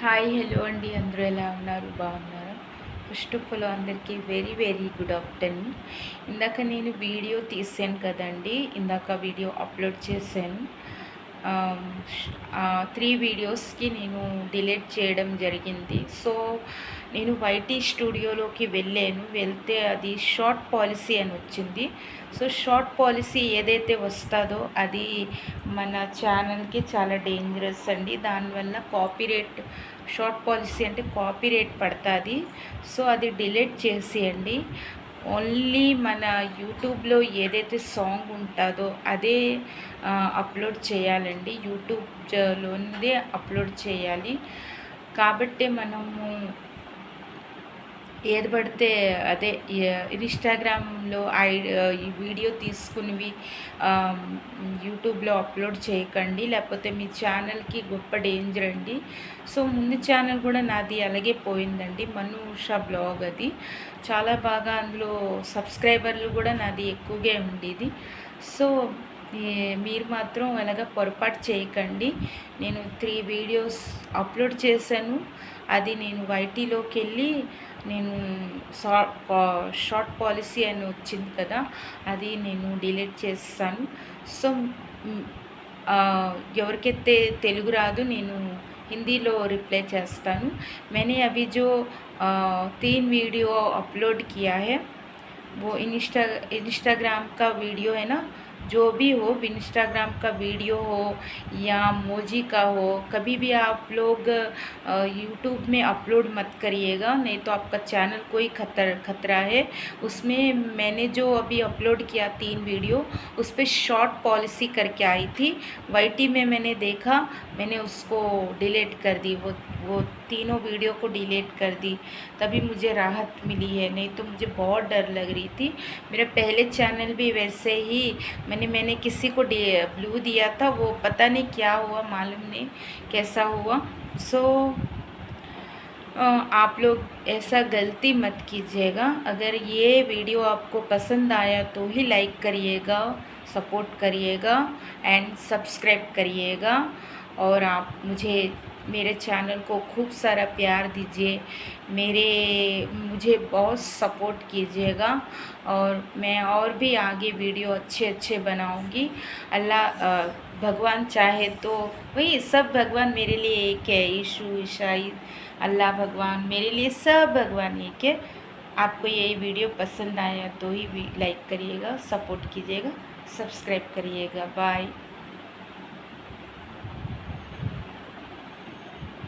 Hi hello అండి, అందరూ ఎలా ఉన్నారు? బాగున్నారా? ఫస్ట్ ఆఫ్ ఆల్ అందరికీ వెరీ వెరీ గుడ్ ఆఫ్టర్నూన్. ఇందాక నేను వీడియో తీసాను కదండి, ఇందాక వీడియో అప్లోడ్ చేశాను. 3 వీడియోస్కి నేను డిలీట్ చేయడం జరిగింది. సో నేను వైటీ స్టూడియోలోకి వెళ్తే అది షార్ట్ పాలసీ అని వచ్చింది. సో షార్ట్ పాలసీ ఏదైతే వస్తుందో అది మన ఛానల్కి చాలా డేంజరస్ అండి. దానివల్ల కాపీరైట్, షార్ట్ పాలసీ అంటే కాపీరైట్ పడుతుంది. సో అది డిలీట్ చేసేయండి. ఓన్లీ మన యూట్యూబ్లో ఏదైతే సాంగ్ ఉంటుందో అదే అప్లోడ్ చేయాలండి. యూట్యూబ్లోనే అప్లోడ్ చేయాలి. కాబట్టి మనము ఏది పడితే అదే ఇన్స్టాగ్రామ్లో ఈ వీడియో తీసుకునివి యూట్యూబ్లో అప్లోడ్ చేయకండి, లేకపోతే మీ ఛానల్కి గొప్ప డేంజర్ అండి. సో ముందు ఛానల్ కూడా నాది అలాగే పోయిందండి, మను ఉషా బ్లాగ్. అది చాలా బాగా, అందులో సబ్స్క్రైబర్లు కూడా నాది ఎక్కువగా ఉండేది. సో మీరు మాత్రం అలాగా పొరపాటు చేయకండి. నేను 3 వీడియోస్ అప్లోడ్ చేశాను. అది నేను వైటీలోకి వెళ్ళి నేను షార్ట్ పాలసీ అని వచ్చింది కదా, అది నేను డిలీట్ చేస్తాను. సో ఎవరికైతే తెలుగు రాదు నేను हिंदी रिप्लाई చేస్తాను. मैंने अभी जो 3 वीडियो अपलोड किया है वो इंस्टाग्राम का वीडियो है ना, जो भी हो, इंस्टाग्राम का वीडियो हो या मोजी का हो, कभी भी आप लोग यूट्यूब में अपलोड मत करिएगा, नहीं तो आपका चैनल कोई खतरा है। उसमें मैंने जो अभी अपलोड किया 3 वीडियो, उस पर शॉर्ट पॉलिसी करके आई थी वाईटी में। मैंने देखा, मैंने उसको डिलीट कर दी, वो तीनों वीडियो को डिलीट कर दी, तभी मुझे राहत मिली है। नहीं तो मुझे बहुत डर लग रही थी। मेरा पहले चैनल भी वैसे ही मैंने किसी को ब्लू दिया था, वो पता नहीं क्या हुआ, मालूम नहीं कैसा हुआ। सो आप लोग ऐसा गलती मत कीजिएगा। अगर ये वीडियो आपको पसंद आया तो ही लाइक करिएगा, सपोर्ट करिएगा एंड सब्सक्राइब करिएगा। और आप मेरे चैनल को खूब सारा प्यार दीजिए, मुझे बहुत सपोर्ट कीजिएगा, और मैं और भी आगे वीडियो अच्छे बनाऊंगी। अल्लाह भगवान चाहे तो, वही सब भगवान मेरे लिए एक है, यीशु, ईसाई, अल्लाह भगवान, मेरे लिए सब भगवान एक है। आपको ये वीडियो पसंद आया तो ही लाइक करिएगा, सपोर्ट कीजिएगा, सब्सक्राइब करिएगा। बाय।